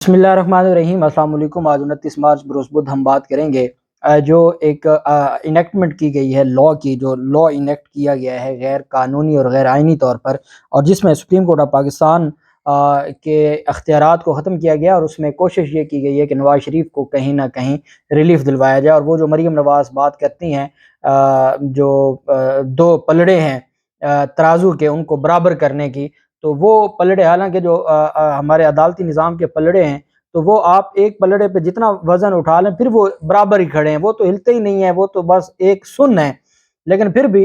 بسم اللہ الرحمن الرحیم۔ السلام علیکم۔ آج 29 مارچ بروز بدھ ہم بات کریں گے جو ایک انیکٹمنٹ کی گئی ہے لا کی، جو لا انیکٹ کیا گیا ہے غیر قانونی اور غیر آئینی طور پر، اور جس میں سپریم کورٹ آف پاکستان کے اختیارات کو ختم کیا گیا، اور اس میں کوشش یہ کی گئی ہے کہ نواز شریف کو کہیں نہ کہیں ریلیف دلوایا جائے، اور وہ جو مریم نواز بات کرتی ہیں جو دو پلڑے ہیں ترازو کے ان کو برابر کرنے کی، تو وہ پلڑے حالانکہ جو ہمارے عدالتی نظام کے پلڑے ہیں، تو وہ آپ ایک پلڑے پہ جتنا وزن اٹھا لیں پھر وہ برابر ہی کھڑے ہیں، وہ تو ہلتے ہی نہیں ہیں، وہ تو بس ایک سن ہے، لیکن پھر بھی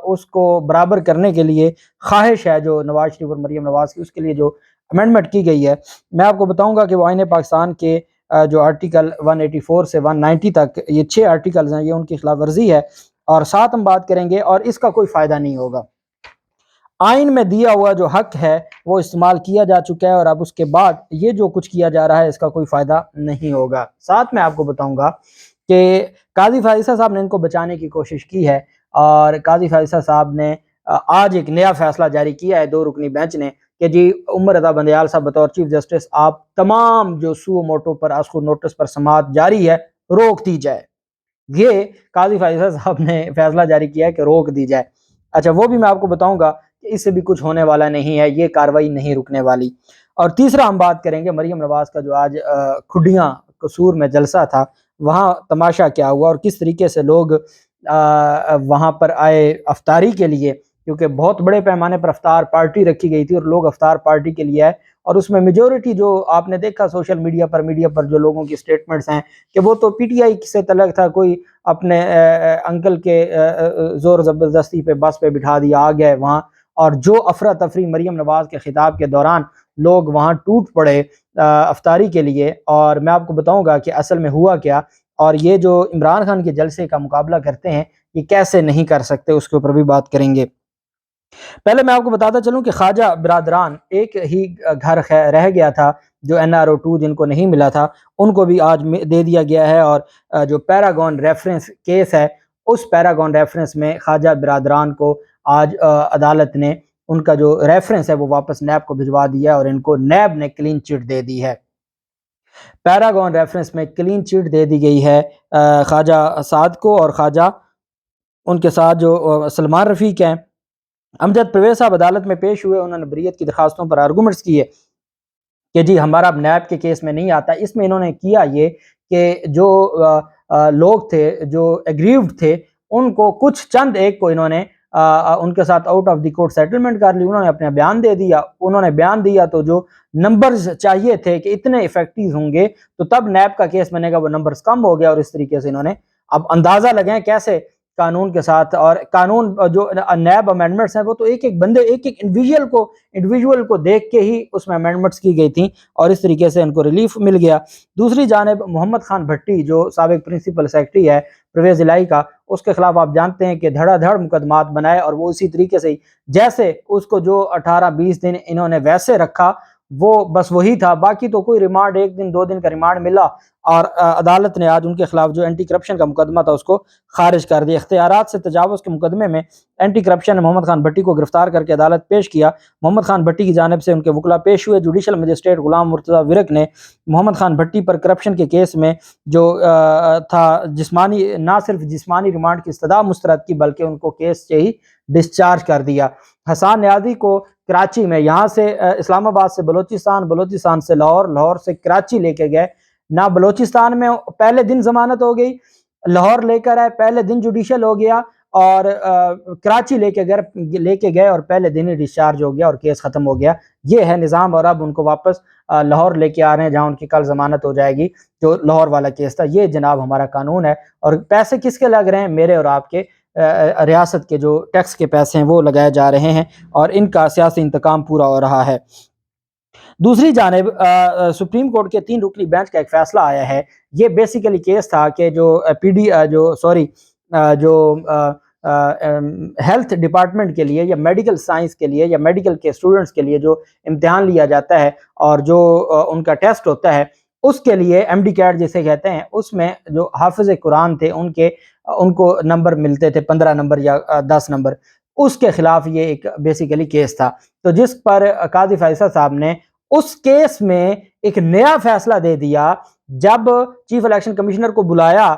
اس کو برابر کرنے کے لیے خواہش ہے جو نواز شریف اور مریم نواز کی، اس کے لیے جو امینڈمنٹ کی گئی ہے، میں آپ کو بتاؤں گا کہ وہ آئین پاکستان کے جو آرٹیکل 184 سے 190 تک یہ 6 آرٹیکلز ہیں، یہ ان کی خلاف ورزی ہے، اور ساتھ ہم بات کریں گے، اور اس کا کوئی فائدہ نہیں ہوگا۔ آئین میں دیا ہوا جو حق ہے وہ استعمال کیا جا چکا ہے، اور اب اس کے بعد یہ جو کچھ کیا جا رہا ہے اس کا کوئی فائدہ نہیں ہوگا۔ ساتھ میں آپ کو بتاؤں گا کہ قاضی فائزہ صاحب نے ان کو بچانے کی کوشش کی ہے، اور قاضی فائزہ صاحب نے آج ایک نیا فیصلہ جاری کیا ہے 2 رکنی بینچ نے کہ جی عمر رضا بندیال صاحب بطور چیف جسٹس آپ تمام جو سو موٹو پر آسکو نوٹس پر سماعت جاری ہے روک دی جائے۔ یہ قاضی فائزہ صاحب نے فیصلہ جاری کیا ہے کہ روک دی جائے۔ اچھا، وہ بھی میں آپ کو بتاؤں گا کہ اس سے بھی کچھ ہونے والا نہیں ہے، یہ کاروائی نہیں رکنے والی۔ اور تیسرا ہم بات کریں گے مریم نواز کا جو آج کھڈیاں قصور میں جلسہ تھا، وہاں تماشا کیا ہوا اور کس طریقے سے لوگ وہاں پر آئے افطاری کے لیے، کیونکہ بہت بڑے پیمانے پر افطار پارٹی رکھی گئی تھی اور لوگ افطار پارٹی کے لیے آئے، اور اس میں میجورٹی جو آپ نے دیکھا سوشل میڈیا پر جو لوگوں کی سٹیٹمنٹس ہیں کہ وہ تو پی ٹی آئی سے تعلق تھا، کوئی اپنے انکل کے زور زبردستی پہ بس پہ بٹھا دیا آ گئے وہاں، اور جو افراتفری مریم نواز کے خطاب کے دوران لوگ وہاں ٹوٹ پڑے افطاری کے لیے۔ اور میں آپ کو بتاؤں گا کہ اصل میں ہوا کیا، اور یہ جو عمران خان کے جلسے کا مقابلہ کرتے ہیں یہ کیسے نہیں کر سکتے، اس کے اوپر بھی بات کریں گے۔ پہلے میں آپ کو بتاتا چلوں کہ خواجہ برادران ایک ہی گھر رہ گیا تھا، جو NRO2 جن کو نہیں ملا تھا ان کو بھی آج دے دیا گیا ہے، اور جو پیراگون ریفرنس کیس ہے اس پیراگون ریفرنس میں خواجہ برادران کو آج عدالت نے ان کا جو ریفرنس ہے وہ واپس نیب کو بھجوا دیا، اور ان کو نیب نے کلین چٹ دے دی ہے۔ پیراگون ریفرنس میں کلین چٹ دے دی گئی ہے خواجہ سعد کو، اور خواجہ ان کے ساتھ جو سلمان رفیق ہیں، امجد پرویز صاحب عدالت میں پیش ہوئے، انہوں نے بریت کی درخواستوں پر آرگومنٹس کیے کہ جی ہمارا اب نیب کے کیس میں نہیں آتا۔ اس میں انہوں نے کیا یہ کہ جو لوگ تھے جو ایگریوڈ تھے ان کو کچھ چند ایک کو انہوں نے ان کے ساتھ out of the court settlement کر لی، انہوں نے اپنا بیان دے دیا، انہوں نے بیان دیا تو جو نمبرز چاہیے تھے کہ اتنے افیکٹیو ہوں گے تو تب نیب کا کیس بنے گا، وہ نمبرز کم ہو گیا، اور اس طریقے سے انہوں نے اب اندازہ لگائیں کیسے قانون کے ساتھ، اور قانون جو نیب امینڈمنٹس ہیں وہ تو ایک ایک بندے ایک انڈیویجول کو دیکھ کے ہی اس میں امینڈمنٹس کی گئی تھیں، اور اس طریقے سے ان کو ریلیف مل گیا۔ دوسری جانب محمد خان بھٹی جو سابق پرنسپل سیکرٹری ہے پرویز الہی کا، اس کے خلاف آپ جانتے ہیں کہ دھڑا دھڑ مقدمات بنائے، اور وہ اسی طریقے سے جیسے اس کو جو 18-20 دن انہوں نے ویسے رکھا وہ بس وہی تھا، باقی تو کوئی ریمانڈ 1 دن 2 دن کا ریمانڈ ملا، اور عدالت نے آج ان کے خلاف جو اینٹی کرپشن کا مقدمہ تھا اس کو خارج کر دیا۔ اختیارات سے تجاوز کے مقدمے میں اینٹی کرپشن نے محمد خان بھٹی کو گرفتار کر کے عدالت پیش کیا۔ محمد خان بھٹی کی جانب سے ان کے وکلاء پیش ہوئے۔ Judicial magistrate Ghulam Murtaza work نے محمد خان بھٹی پر کرپشن کے کیس میں جو تھا جسمانی، نہ صرف جسمانی ریمانڈ کی استدعا مسترد کی بلکہ ان کو کیس سے ہی ڈسچارج کر دیا۔ حسان نیازی کو کراچی میں یہاں سے اسلام آباد سے بلوچستان سے لاہور سے کراچی لے کے گئے، نہ بلوچستان میں پہلے دن ضمانت ہو گئی، لاہور لے کر آئے پہلے دن جوڈیشل ہو گیا، اور کراچی لے کے گئے اور پہلے دن ہی ڈسچارج ہو گیا اور کیس ختم ہو گیا۔ یہ ہے نظام، اور اب ان کو واپس لاہور لے کے آ رہے ہیں جہاں ان کی کل ضمانت ہو جائے گی، جو لاہور والا کیس تھا۔ یہ جناب ہمارا قانون ہے، اور پیسے کس کے لگ رہے ہیں؟ میرے اور آپ کے ریاست کے جو ٹیکس کے پیسے ہیں وہ لگائے جا رہے ہیں، اور ان کا سیاسی انتقام پورا ہو رہا ہے۔ دوسری جانب سپریم کورٹ کے 3 رکنی بینچ کا ایک فیصلہ آیا ہے۔ یہ بیسیکلی کیس تھا کہ جو ہیلتھ ڈپارٹمنٹ کے لیے یا میڈیکل سائنس کے لیے یا میڈیکل کے اسٹوڈنٹس کے لیے جو امتحان لیا جاتا ہے اور جو ان کا ٹیسٹ ہوتا ہے، اس کے لیے ایم ڈی کیٹ جسے کہتے ہیں، اس میں جو حافظ قرآن تھے ان کو نمبر ملتے تھے 15 نمبر یا 10 نمبر، اس کے خلاف یہ ایک بیسیکلی کیس تھا، تو جس پر قاضی فیصل صاحب نے اس کیس میں ایک نیا فیصلہ دے دیا جب چیف الیکشن کمشنر کو بلایا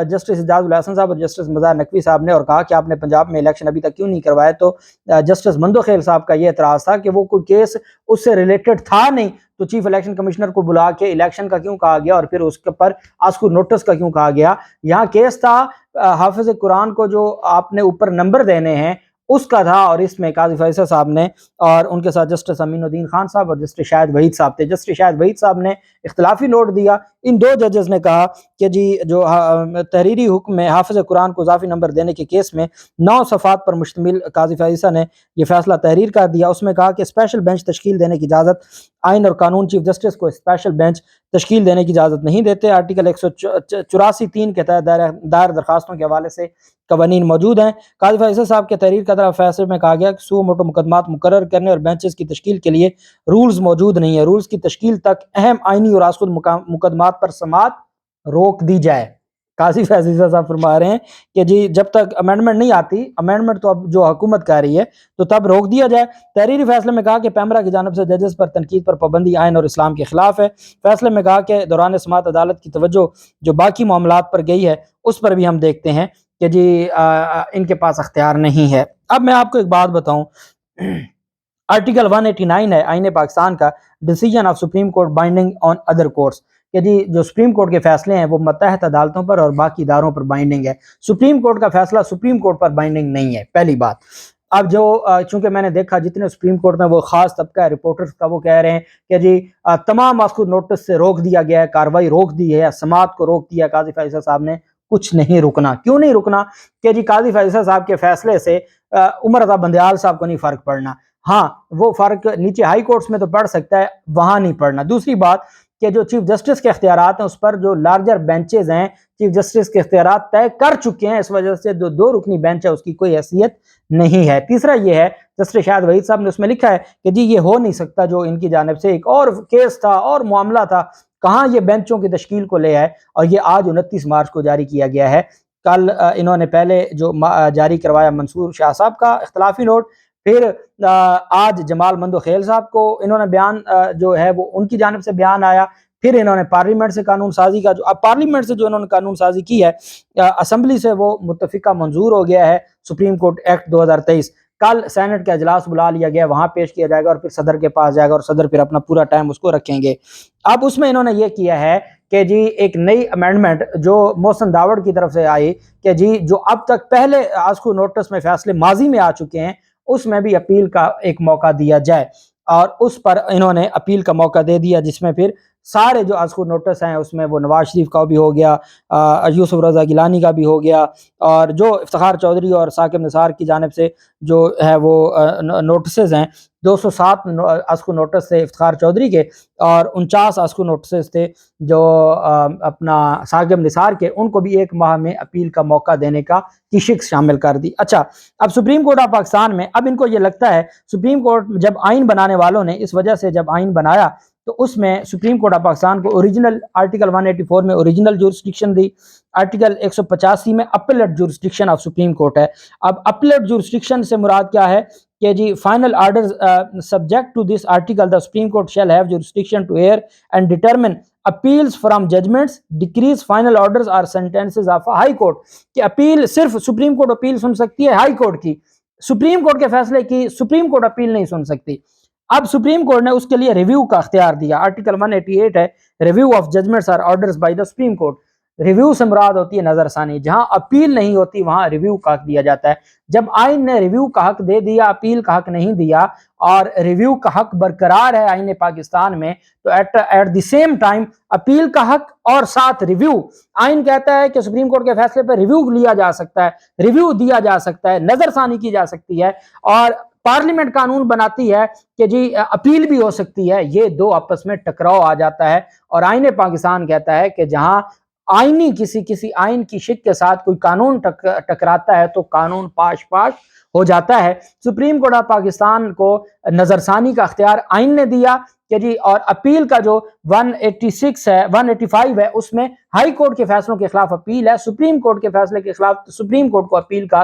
جسٹس اعجاز الحسن صاحب اور جسٹس مظاہر نقوی صاحب نے اور کہا کہ آپ نے پنجاب میں الیکشن ابھی تک کیوں نہیں کروائے، تو جسٹس مندوخیل صاحب کا یہ اعتراض تھا کہ وہ کوئی کیس اس سے ریلیٹڈ تھا نہیں، تو چیف الیکشن کمشنر کو بلا کے الیکشن کا کیوں کہا گیا اور پھر اس کے پر آسکو نوٹس کا کیوں کہا گیا۔ یہاں کیس تھا حافظ قرآن کو جو آپ نے اوپر نمبر دینے ہیں اس کا تھا، اور اس میں قاضی فیصل صاحب نے اور ان کے ساتھ جسٹس امین الدین خان صاحب اور جسٹس شاہد وحید صاحب تھے۔ جسٹس شاہد وحید صاحب نے اختلافی نوٹ دیا، ان دو ججز نے کہا کہ جی جو تحریری حکم میں حافظ قرآن کو اضافی نمبر دینے کے کیس میں 9 صفحات پر مشتمل قاضی فیصل نے یہ فیصلہ تحریر کر دیا۔ اس میں کہا کہ اسپیشل بینچ تشکیل دینے کی اجازت آئین اور قانون چیف جسٹس کو اسپیشل بینچ تشکیل دینے کی اجازت نہیں دیتے۔ آرٹیکل 184(3) کے تحت دائر درخواستوں کے حوالے سے قوانین موجود ہیں۔ قاضی فیصل صاحب کے تحریر کردہ فیصلے میں کہا گیا کہ سو موٹو مقدمات مقرر کرنے اور بینچز کی تشکیل کے لیے رولز موجود نہیں ہے، رولز کی تشکیل تک اہم آئینی اور آسکود مقدمات پر سماعت روک دی جائے۔ قاضی فیصل صاحب فرما رہے ہیں کہ جی جب تک امینڈمنٹ نہیں آتی، امینڈمنٹ تو اب جو حکومت کر رہی ہے تو تب روک دیا جائے۔ تحریری فیصلے میں کہا کہ پیمرا کی جانب سے ججز پر تنقید پر پابندی آئین اور اسلام کے خلاف ہے۔ فیصلے میں کہا کہ دوران سماعت عدالت کی توجہ جو باقی معاملات پر گئی ہے اس پر بھی ہم دیکھتے ہیں کہ جی ان کے پاس اختیار نہیں ہے۔ اب میں آپ کو ایک بات بتاؤں، آرٹیکل 189 ہے آئین پاکستان کا، decision of supreme court binding on other courts, کہ جی جو سپریم کورٹ کے فیصلے ہیں وہ متحد عدالتوں پر اور باقی اداروں پر بائنڈنگ ہے۔ سپریم کورٹ کا فیصلہ سپریم کورٹ پر بائنڈنگ نہیں ہے، پہلی بات۔ اب جو چونکہ میں نے دیکھا جتنے سپریم کورٹ میں وہ خاص طبقہ ہے رپورٹرز کا، وہ کہہ رہے ہیں کہ جی تمام آسکود نوٹس سے روک دیا گیا ہے، کاروائی روک دی ہے، سماعت کو روک دیا۔ قاضی فیصل صاحب نے کچھ نہیں رکنا۔ کیوں نہیں رکنا؟ کہ جی قاضی فیصل صاحب کے فیصلے سے عمر رضا بندیال صاحب کو نہیں فرق پڑنا، ہاں وہ فرق نیچے ہائی کورٹس میں تو پڑ سکتا ہے، وہاں نہیں پڑنا۔ دوسری بات کہ جو چیف جسٹس کے اختیارات ہیں اس پر جو لارجر بینچز ہیں، چیف جسٹس کے اختیارات طے کر چکے ہیں، اس وجہ سے جو 2 رکنی بینچ ہے اس کی کوئی حیثیت نہیں ہے۔ تیسرا یہ ہے، جسٹس شاہد وحید صاحب نے اس میں لکھا ہے کہ جی یہ ہو نہیں سکتا، جو ان کی جانب سے ایک اور کیس تھا اور معاملہ تھا، کہاں یہ بینچوں کی تشکیل کو لے آئے، اور یہ آج 29 مارچ کو جاری کیا گیا ہے۔ کل انہوں نے پہلے جو جاری کروایا منصور شاہ صاحب کا اختلافی نوٹ، پھر آج جمال مندوخیل صاحب کو انہوں نے بیان جو ہے وہ ان کی جانب سے بیان آیا، پھر انہوں نے پارلیمنٹ سے قانون سازی کا جو اب پارلیمنٹ سے جو انہوں نے قانون سازی کی ہے، اسمبلی سے وہ متفقہ منظور ہو گیا ہے سپریم کورٹ ایکٹ 2023۔ کل سینٹ کا اجلاس بلا لیا گیا، وہاں پیش کیا جائے گا اور پھر صدر کے پاس جائے گا اور صدر پھر اپنا پورا ٹائم اس کو رکھیں گے۔ اب اس میں انہوں نے یہ کیا ہے کہ جی ایک نئی امینڈمنٹ جو محسن داوڑ کی طرف سے آئی کہ جی جو اب تک پہلے آسکو نوٹس میں فیصلے ماضی میں آ چکے ہیں اس میں بھی اپیل کا ایک موقع دیا جائے، اور اس پر انہوں نے اپیل کا موقع دے دیا، جس میں پھر سارے جو آسکو نوٹس ہیں اس میں وہ نواز شریف کا بھی ہو گیا، یوسف رضا گیلانی کا بھی ہو گیا، اور جو افتخار چودھری اور ثاقب نثار کی جانب سے جو ہے وہ نوٹسز ہیں، 207 آسکو نوٹس تھے افتخار چودھری کے اور 49 آسکو نوٹسز تھے جو اپنا ثاقب نثار کے، ان کو بھی 1 ماہ میں اپیل کا موقع دینے کا کی شک شامل کر دی۔ اچھا، اب سپریم کورٹ آف پاکستان میں اب ان کو یہ لگتا ہے، سپریم کورٹ جب آئین بنانے والوں نے اس وجہ سے جب آئین بنایا تو اس میں سپریم کورٹ آف پاکستان کو اوریجنل آرٹیکل 184 میں اوریجنل جورسڈکشن دی، آرٹیکل 185 میں appellate jurisdiction of supreme court ہے۔ اب اپیلیٹ جورسڈکشن سے مراد کیا ہے کہ جی final orders subject to this article the supreme court shall have jurisdiction to hear and determine appeals from judgments decrees final orders اور سینٹنسز آف ہائی کورٹ، کہ اپیل صرف سپریم کورٹ اپیل سن سکتی ہے ہائی کورٹ کی، supreme court کے فیصلے کی سپریم کورٹ اپیل نہیں سن سکتی۔ اب سپریم کورٹ نے اس کے لیے ریویو کا اختیار دیا، آرٹیکل 188 ہے ریویو آف ججمنٹس اور orders by the supreme court. Review سے مراد ہوتی ہے نظر ثانی، جہاں اپیل نہیں ہوتی وہاں ریویو کا حق دیا جاتا ہے۔ جب آئین نے ریویو کا حق دے دیا، اپیل کا حق نہیں دیا، اور ریویو کا حق برقرار ہے آئین پاکستان میں، تو at the same time appeal کا حق اور ساتھ ریویو، آئین کہتا ہے کہ سپریم کورٹ کے فیصلے پر ریویو لیا جا سکتا ہے، ریویو دیا جا سکتا ہے، نظر ثانی کی جا سکتی ہے، اور پارلیمنٹ قانون بناتی ہے کہ جی اپیل بھی ہو سکتی ہے۔ یہ دو آپس میں ٹکراؤ آ جاتا ہے، اور آئین پاکستان کہتا ہے کہ جہاں آئینی کسی آئین کی شک کے ساتھ کوئی قانون ٹکراتا ہے تو قانون پاش ہو جاتا ہے۔ سپریم کورٹ آف پاکستان کو نظر ثانی کا اختیار آئین نے دیا کہ جی، اور اپیل کا جو 186 ہے 185 ہے اس میں ہائی کورٹ کے فیصلوں کے خلاف اپیل ہے، سپریم کورٹ کے فیصلے کے خلاف سپریم کورٹ کو اپیل کا